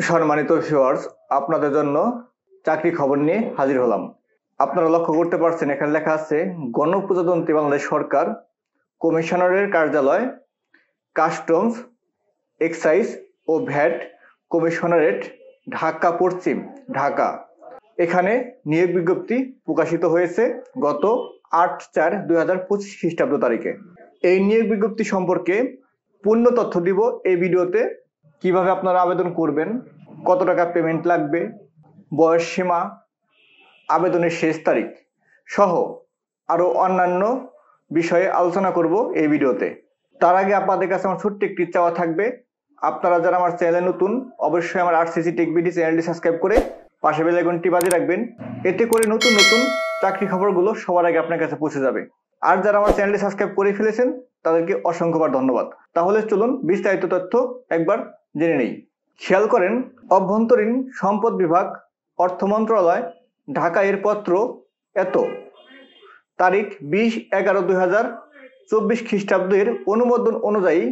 সম্মানিত ভিউয়ার্স, আপনাদের জন্য চাকরি খবর নিয়ে হাজির হলাম। আপনারা লক্ষ্য করতে পারছেন এখানে লেখা আছে গণপ্রজাতন্ত্রী বাংলাদেশ সরকার কমিশনারের কার্যালয়, কাস্টমস, এক্সাইজ ও ভ্যাট কমিশনারেট, ঢাকা পশ্চিম, ঢাকা। এখানে নিয়োগ বিজ্ঞপ্তি প্রকাশিত হয়েছে গত ৮/৪/২০২৫ খ্রিস্টাব্দ তারিখে। এই নিয়োগ বিজ্ঞপ্তি সম্পর্কে পূর্ণ তথ্য দিব এই ভিডিওতে। কিভাবে আপনারা আবেদন করবেন, কত টাকা পেমেন্ট লাগবে, বয়স সীমা, আবেদনের শেষ তারিখ সহ আরো অন্যান্য বিষয়ে আলোচনা করব এই ভিডিওতে। তার আগে আপনাদের কাছে আমার ছোট্ট একটি চাওয়া থাকবে, আপনারা যারা আমার চ্যানেলে নতুন অবশ্যই আমার আরসিসি টেক বিডি চ্যানেলটি সাবস্ক্রাইব করে পাশে বেল আইকনটি বাজিয়ে রাখবেন। এতে করে নতুন নতুন চাকরি খবরগুলো সবার আগে আপনার কাছে পৌঁছে যাবে। আর যারা আমার চ্যানেলটি সাবস্ক্রাইব করে ফেলেছেন তাদেরকে অসংখ্যবার ধন্যবাদ। তাহলে চলুন বিস্তারিত তথ্য একবার জেনে নেই। খেয়াল করেন, অভ্যন্তরীণ সম্পদ বিভাগ, অর্থ মন্ত্রণালয়, ঢাকা এর পত্র এত তারিখ 20/11/2024 খ্রিস্টাব্দের অনুমোদন অনুযায়ী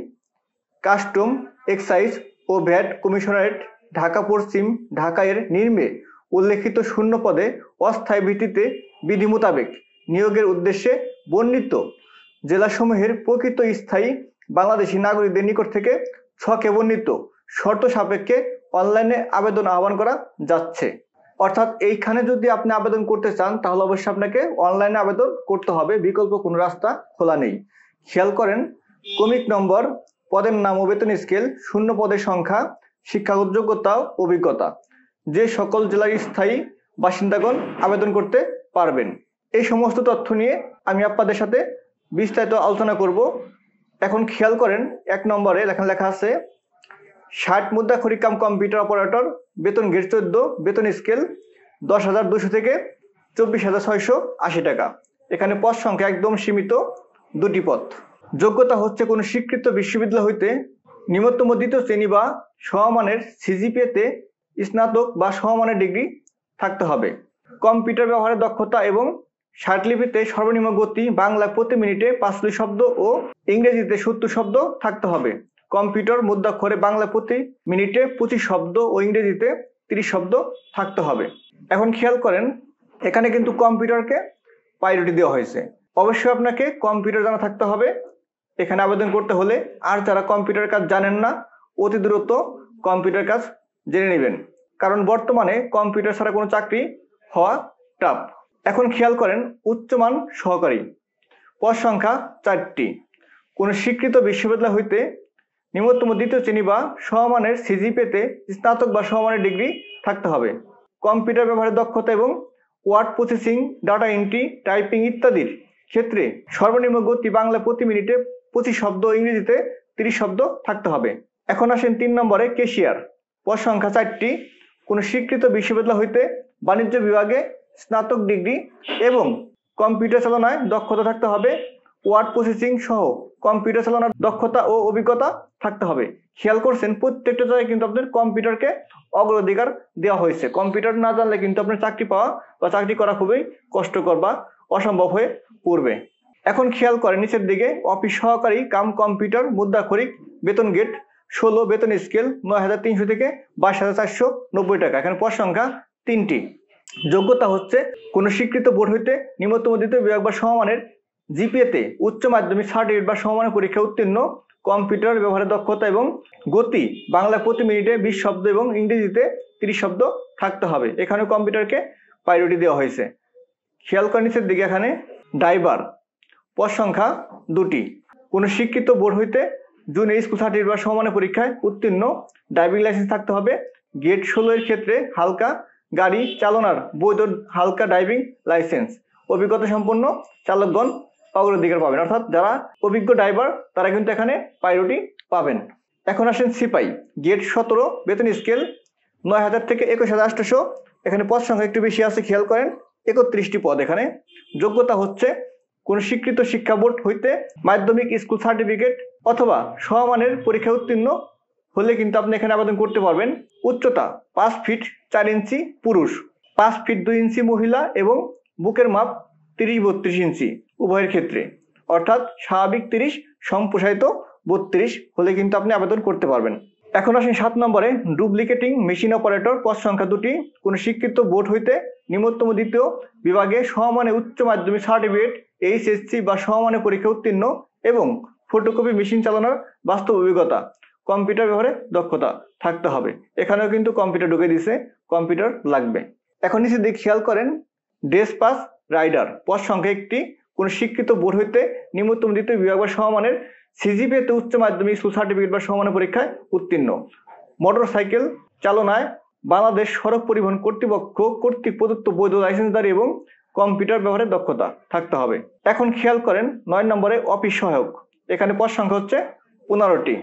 কাস্টম, এক্সাইজ ও ভ্যাট কমিশনারেট, ঢাকা পশ্চিম, ঢাকা এর নিম্নে উল্লেখিত শূন্য পদে অস্থায়ী ভিত্তিতে বিধি মোতাবেক নিয়োগের উদ্দেশ্যে বর্ণিত জেলাসমূহের প্রকৃত স্থায়ী বাংলাদেশী নাগরিকদের নিকট থেকে ছকে বর্ণিত শর্ত সাপেক্ষে অনলাইনে আবেদন আহ্বান করা যাচ্ছে। অর্থাৎ এইখানে যদি আপনি আবেদন করতে চান তাহলে অবশ্যই আপনাকে অনলাইনে আবেদন করতে হবে, বিকল্প কোনো রাস্তা খোলা নেই। খেয়াল করেন, ক্রমিক নম্বর, পদের নাম ও বেতন স্কেল, শূন্য পদের সংখ্যা, শিক্ষাগত যোগ্যতা, অভিজ্ঞতা। যে সকল জেলার স্থায়ী বাসিন্দাগণ আবেদন করতে পারবেন, এই সমস্ত তথ্য নিয়ে আমি আপনাদের সাথে বিস্তারিত আলোচনা করব। এখন খেয়াল করেন, ১ নম্বরে লেখা আছে ৬০ মুদ্রাক্ষরিক কাম কম্পিউটার অপারেটর, বেতন গ্রেড ১৪, বেতন স্কেল ১০,২০০ থেকে ২৪,৬৮০ টাকা। এখানে পদ সংখ্যা একদম সীমিত, ২টি পদ। যোগ্যতা হচ্ছে কোনো স্বীকৃত বিশ্ববিদ্যালয় হইতে নিম্নতম দ্বিতীয় শ্রেণী বা সমমানের সিজিপিএতে স্নাতক বা সমমানের ডিগ্রি থাকতে হবে। কম্পিউটার ব্যবহারের দক্ষতা এবং ষাটলিপিতে সর্বনিম্ন গতি বাংলা প্রতি মিনিটে ৪৫ শব্দ ও ইংরেজিতে ৭০ শব্দ থাকতে হবে। কম্পিউটার মুদ্রাক্ষরে বাংলা প্রতি মিনিটে ২৫ শব্দ ও ইংরেজিতে ৩০ শব্দ থাকতে হবে। এখন খেয়াল করেন, এখানে কিন্তু কম্পিউটারকে প্রায়োরিটি দেওয়া হয়েছে। অবশ্যই আপনাকে কম্পিউটার জানা থাকতে হবে এখানে আবেদন করতে হলে। আর যারা কম্পিউটার কাজ জানেন না, অতি দ্রুত কম্পিউটার কাজ জেনে নেবেন, কারণ বর্তমানে কম্পিউটার ছাড়া কোনো চাকরি হওয়া টাফ। এখন খেয়াল করেন, উচ্চমান সহকারী, পদ সংখ্যা ৪টি। কোনো স্বীকৃত বিশ্ববিদ্যালয় হইতে নিম্নতম দ্বিতীয় শ্রেণী বা সমমানের সিজিপিএতে স্নাতক বা সমমানের ডিগ্রি থাকতে হবে। কম্পিউটার ব্যবহারের দক্ষতা এবং word processing, data entry, typing ইত্যাদির ক্ষেত্রে সর্বনিম্ন গতি বাংলা প্রতি মিনিটে ২৫ শব্দ, ইংরেজিতে ৩০ শব্দ থাকতে হবে। এখন আসেন ৩ নম্বরে ক্যাশিয়ার, পদ সংখ্যা ৪টি। কোনো স্বীকৃত বিশ্ববিদ্যালয় হইতে বাণিজ্য বিভাগে স্নাতক ডিগ্রি এবং কম্পিউটার চালনায় দক্ষতা থাকতে হবে। ওয়ার্ড প্রসেসিং সহ কম্পিউটার চালানোর দক্ষতা ও অভিজ্ঞতা থাকতে হবে। খেয়াল করছেন, প্রত্যেকটা জায়গায় কিন্তু আপনার কম্পিউটারকে অগ্রাধিকার দেওয়া হয়েছে। কম্পিউটার না জানলে কিন্তু আপনার চাকরি পাওয়া বা চাকরি করা খুবই কষ্টকর বা অসম্ভব হয়ে পড়বে। এখন খেয়াল করেন নিচের দিকে, অফিস সহকারী কাম কম্পিউটার মুদ্রাক্ষরিক, বেতন গ্রেড ১৬, বেতন স্কেল ৯,৩০০ থেকে ২২,৪৯০ টাকা। এখানে পদ সংখ্যা ৩টি। যোগ্যতা হচ্ছে কোনো স্বীকৃত বোর্ড হইতে নিম্নতম দ্বিতীয় বিভাগ বা সমমানের জিপিএতে উচ্চ মাধ্যমিক সার্টিফিকেট বা সমমানের পরীক্ষা উত্তীর্ণ, কম্পিউটার ব্যবহারের দক্ষতা এবং গতি বাংলা প্রতি মিনিটে ২০ শব্দ এবং ইংরেজিতে ৩০ শব্দ থাকতে হবে। এখানে কম্পিউটারকে প্রায়োরিটি দেওয়া হয়েছে। খেয়াল করেন নিচের দিকে, এখানে ড্রাইভার, পদ সংখ্যা ২টি। কোনো স্বীকৃত বোর্ড হইতে জুনিয়র স্কুল সার্টিফিকেট বা সমমানের পরীক্ষায় উত্তীর্ণ, ড্রাইভিং লাইসেন্স থাকতে হবে। গ্রেড ১৬ এর ক্ষেত্রে হালকা গাড়ি চালনার বৈধ হালকা ড্রাইভিং লাইসেন্স। অভিজ্ঞতা সম্পন্ন চালকগণ অগ্রাধিকার পাবেন, অর্থাৎ যারা অভিজ্ঞ ড্রাইভার তারা কিন্তু এখানে প্রায়োরিটি পাবেন। এখন আসেন সিপাই, গ্রেড ১৭, বেতন স্কেল ৯,০০০ থেকে ২১,৮০০। এখানে পদ সংখ্যা একটু বেশি আছে, খেয়াল করেন ৩১টি পদ। এখানে যোগ্যতা হচ্ছে কোন স্বীকৃত শিক্ষা বোর্ড হইতে মাধ্যমিক স্কুল সার্টিফিকেট অথবা সমমানের পরীক্ষা উত্তীর্ণ হলে কিন্তু আপনি এখানে আবেদন করতে পারবেন। উচ্চতা ৫ ফিট ৪ ইঞ্চি পুরুষ, ৫ ফিট ২ ইঞ্চি মহিলা এবং বুকের মাপ ৩০-৩২ ইঞ্চি উভয়ের ক্ষেত্রে, অর্থাৎ স্বাভাবিক ৩০, সম্প্রসারিত ৩২ হলে কিন্তু আপনি আবেদন করতে পারবেন। এখন আসেন 7 নম্বরে, ডুপ্লিকেটিং মেশিন অপারেটর। পদ সংখ্যা 2টি। কোন স্বীকৃত বোর্ড হইতে নিম্নতম দ্বিতীয় বিভাগে সমমানে উচ্চ মাধ্যমিক সার্টিফিকেট, এইচএসসি বা সমমানের পরীক্ষা উত্তীর্ণ এবং ফটোকপি মেশিন চালানোর বাস্তব অভিজ্ঞতা, কম্পিউটার ব্যবহারে দক্ষতা থাকতে হবে। এখানেও কিন্তু কম্পিউটার ঢুকে দিছে, কম্পিউটার লাগবে। এখন নিচে দিকে খেয়াল করেন, ডেসপাস রাইডার। পদ সংখ্যা 1টি। কোন স্বীকৃত বোর্ড হইতে নিম্নতম দ্বিতীয় বিভাগ বা সমমানের সিজিপিএতে উচ্চ মাধ্যমিক স্কুল সার্টিফিকেট বা সমমানের পরীক্ষায় উত্তীর্ণ। মোটরসাইকেল চালনায় বাংলাদেশ সড়ক পরিবহন কর্তৃপক্ষ কর্তৃক প্রদত্ত বৈধ লাইসেন্সধারী এবং কম্পিউটার ব্যবহারে দক্ষতা থাকতে হবে। এখন খেয়াল করেন 9 নম্বরে, অফিস সহায়ক। এখানে পদ সংখ্যা হচ্ছে 15টি।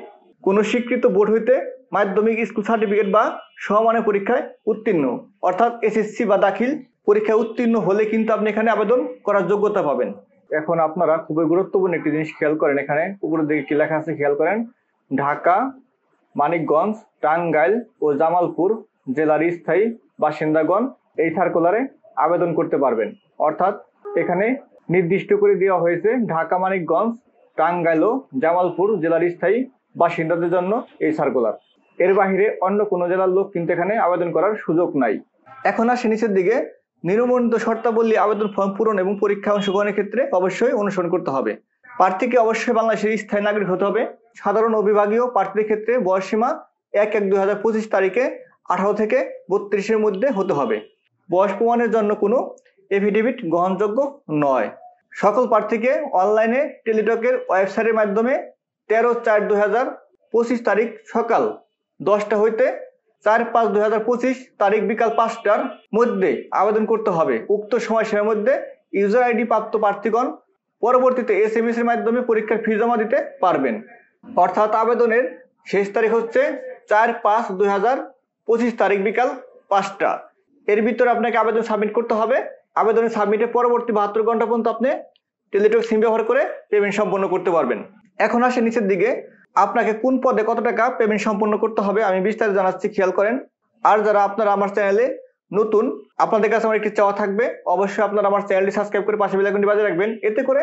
কোন স্বীকৃত বোর্ড হইতে মাধ্যমিক স্কুল সার্টিফিকেট বা সমমানের পরীক্ষায় উত্তীর্ণ, অর্থাৎ এসএসসি বা দাখিল পরীক্ষায় উত্তীর্ণ হলে কিন্তু আপনি এখানে আবেদন করার যোগ্যতা পাবেন। এখন আপনারা খুবই গুরুত্বপূর্ণ একটি জিনিস খেয়াল করেন, এখানে উপরের দিকে কি লেখা আছে খেয়াল করেন। ঢাকা, মানিকগঞ্জ, টাঙ্গাইল ও জামালপুর জেলার স্থায়ী বাসিন্দাগণ এই সার্কুলারে আবেদন করতে পারবেন। অর্থাৎ এখানে নির্দিষ্ট করে দেওয়া হয়েছে ঢাকা, মানিকগঞ্জ, টাঙ্গাইল ও জামালপুর জেলার স্থায়ী বাসিন্দাদের জন্য এই সার্কুলার। এর বাহিরে অন্য কোনো জেলার লোক কিন্তু এখানে আবেদন করার সুযোগ নাই। এখন আসে নিচের দিকে, নিম্নবর্ণিত শর্তাবলী আবেদন ফর্ম পূরণ এবং পরীক্ষা অংশগ্রহণের ক্ষেত্রে অবশ্যই অনুসরণ করতে হবে। প্রার্থীকে অবশ্যই বাংলাদেশের স্থায়ী নাগরিক হতে হবে। সাধারণ ও বিভাগীয় প্রার্থীদের ক্ষেত্রে বয়সসীমা 1/1/2025 তারিখে 18 থেকে 32-এর মধ্যে হতে হবে। বয়স প্রমাণের জন্য কোনো এফিডেভিট গ্রহণযোগ্য নয়। সকল প্রার্থীকে অনলাইনে টেলিটকের ওয়েবসাইটের মাধ্যমে 13/4/2025 তারিখ সকাল 10টা হইতে 4/5/2025 তারিখ বিকাল 5টার মধ্যে আবেদন করতে হবে। উক্ত সময়সীমার মধ্যে ইউজার আইডি প্রাপ্ত প্রার্থীগণ পরবর্তীতে এসএমএস এর মাধ্যমে পরীক্ষার ফি জমা দিতে পারবেন। অর্থাৎ আবেদনের শেষ তারিখ হচ্ছে 4/5/2025 তারিখ বিকাল 5টা। এর ভিতরে আপনাকে আবেদন সাবমিট করতে হবে। আবেদনের সাবমিটের পরবর্তী 72 ঘন্টা পর্যন্ত আপনি টেলিটক সিম ব্যবহার করে পেমেন্ট সম্পন্ন করতে পারবেন। এখন আসে নিচের দিকে, আপনাকে কোন পদে কত টাকা পেমেন্ট সম্পন্ন করতে হবে আমি বিস্তারিত জানাচ্ছি, খেয়াল করেন। আর যারা আপনারা আমার চ্যানেলে নতুন, আপনাদের কাছে আমার একটি চাওয়া থাকবে, অবশ্যই আপনারা আমার চ্যানেলটি সাবস্ক্রাইব করে পাশে বেল আইকনটি বাজিয়ে রাখবেন। এতে করে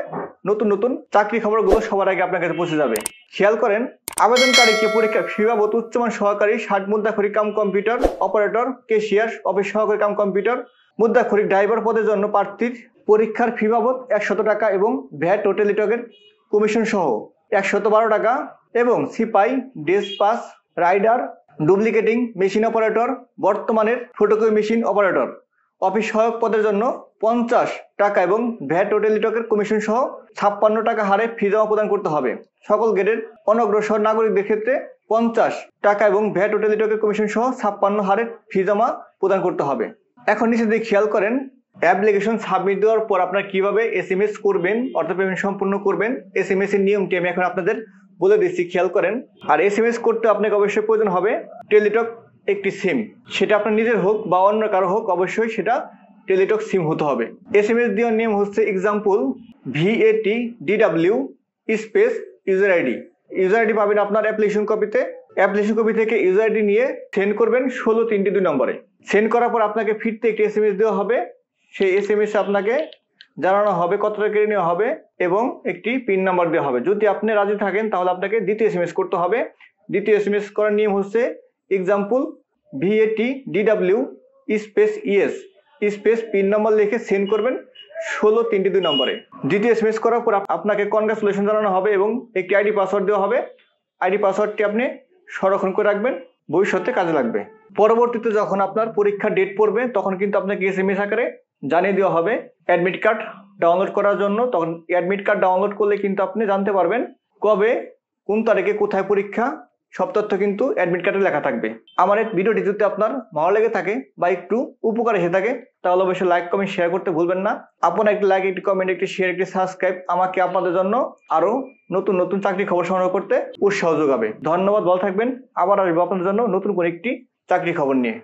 নতুন নতুন চাকরি খবরগুলো সবার আগে আপনার কাছে পৌঁছে যাবে। খেয়াল করেন, আবেদনকারীকে পরীক্ষা ফি বাবদ উচ্চমান সহকারী 60 মুদ্রাক্ষরিক cum computer operator, cashier, office সহকারী কাম কম্পিউটার মুদ্রাক্ষরিক ড্রাইভার পদের জন্য প্রার্থীর পরীক্ষার ফি বাবদ 100 টাকা এবং ভ্যাট ও টেলিটকের কমিশন সহ 112 টাকা এবং সিপাই, despatch rider, duplicating machine operator, বর্তমানের ফটোকপি মেশিন অপারেটর, অফিস সহায়ক পদের জন্য 50 টাকা এবং ভ্যাট ও টেলিটকের কমিশন সহ 56 টাকা হারে ফি জমা প্রদান করতে হবে। সকল গ্রেডের অনগ্রসর নাগরিকদের ক্ষেত্রে 50 টাকা এবং ভ্যাট ও টেলিটকের কমিশন সহ 56 হারে ফি জমা প্রদান করতে হবে। এখন নিচে দিকে খেয়াল করেন, অ্যাপ্লিকেশন সাবমিট দেওয়ার পর আপনারা কিভাবে এসএমএস করবেন, অর্থাৎ পেমেন্ট সম্পূর্ণ করবেন। এসএমএস এর নিয়মটি আমি এখন আপনাদের বলে দিচ্ছি, খেয়াল করেন। আর এসএমএস করতে আপনাকে অবশ্যই প্রয়োজন হবে টেলিটক একটি সিম, সেটা আপনার নিজের হোক বা অন্য কারো হোক, অবশ্যই সেটা টেলিটক সিম হতে হবে। এসএমএস দেওয়ার নিয়ম হচ্ছে example VATDW space user ID. User ID পাবেন আপনার অ্যাপ্লিকেশন কপিতে। অ্যাপ্লিকেশন কপি থেকে ইউজার আইডি নিয়ে সেন্ড করবেন 16-3-2 নম্বরে। সেন্ড করার পর আপনাকে ফিরতে একটি এসএমএস দেওয়া হবে। সেই এসএমএস আপনাকে জানানো হবে কত টাকা কেটে নেওয়া হবে এবং একটি পিন নাম্বার দেওয়া হবে। যদি আপনি রাজি থাকেন তাহলে আপনাকে দ্বিতীয় এসএমএস করতে হবে। দ্বিতীয় এসএমএস করার নিয়ম হচ্ছে example VATDW space ES space pin number লিখে সেন্ড করবেন 16-3-2 নম্বরে। দ্বিতীয় এসএমএস করার পর আপনাকে কনগ্রাচুলেশন জানানো হবে এবং একটি আইডি পাসওয়ার্ড দেওয়া হবে। আইডি পাসওয়ার্ডটি আপনি সংরক্ষণ করে রাখবেন, ভবিষ্যতে কাজে লাগবে। পরবর্তীতে যখন আপনার পরীক্ষার ডেট পড়বে তখন কিন্তু আপনাকে এসএমএস আকারে জানিয়ে দেওয়া হবে অ্যাডমিট কার্ড ডাউনলোড করার জন্য। তখন অ্যাডমিট কার্ড ডাউনলোড করলে কিন্তু আপনি জানতে পারবেন কবে, কোন তারিখে, কোথায় পরীক্ষা, সব তথ্য কিন্তু অ্যাডমিট কার্ডে লেখা থাকবে। আমার এই ভিডিওটি যদি আপনার ভালো লেগে থাকে বা একটু উপকার এসে থাকে তাহলে অবশ্যই লাইক, কমেন্ট, শেয়ার করতে ভুলবেন না। আপনার একটি লাইক, একটি কমেন্ট, একটি শেয়ার, একটি সাবস্ক্রাইব আমাকে আপনাদের জন্য আরো নতুন নতুন চাকরি খবর সংগ্রহ করতে উৎসাহ যোগাবে। ধন্যবাদ, ভালো থাকবেন। আবার আসবো আপনাদের জন্য নতুন করে একটি চাকরি খবর নিয়ে।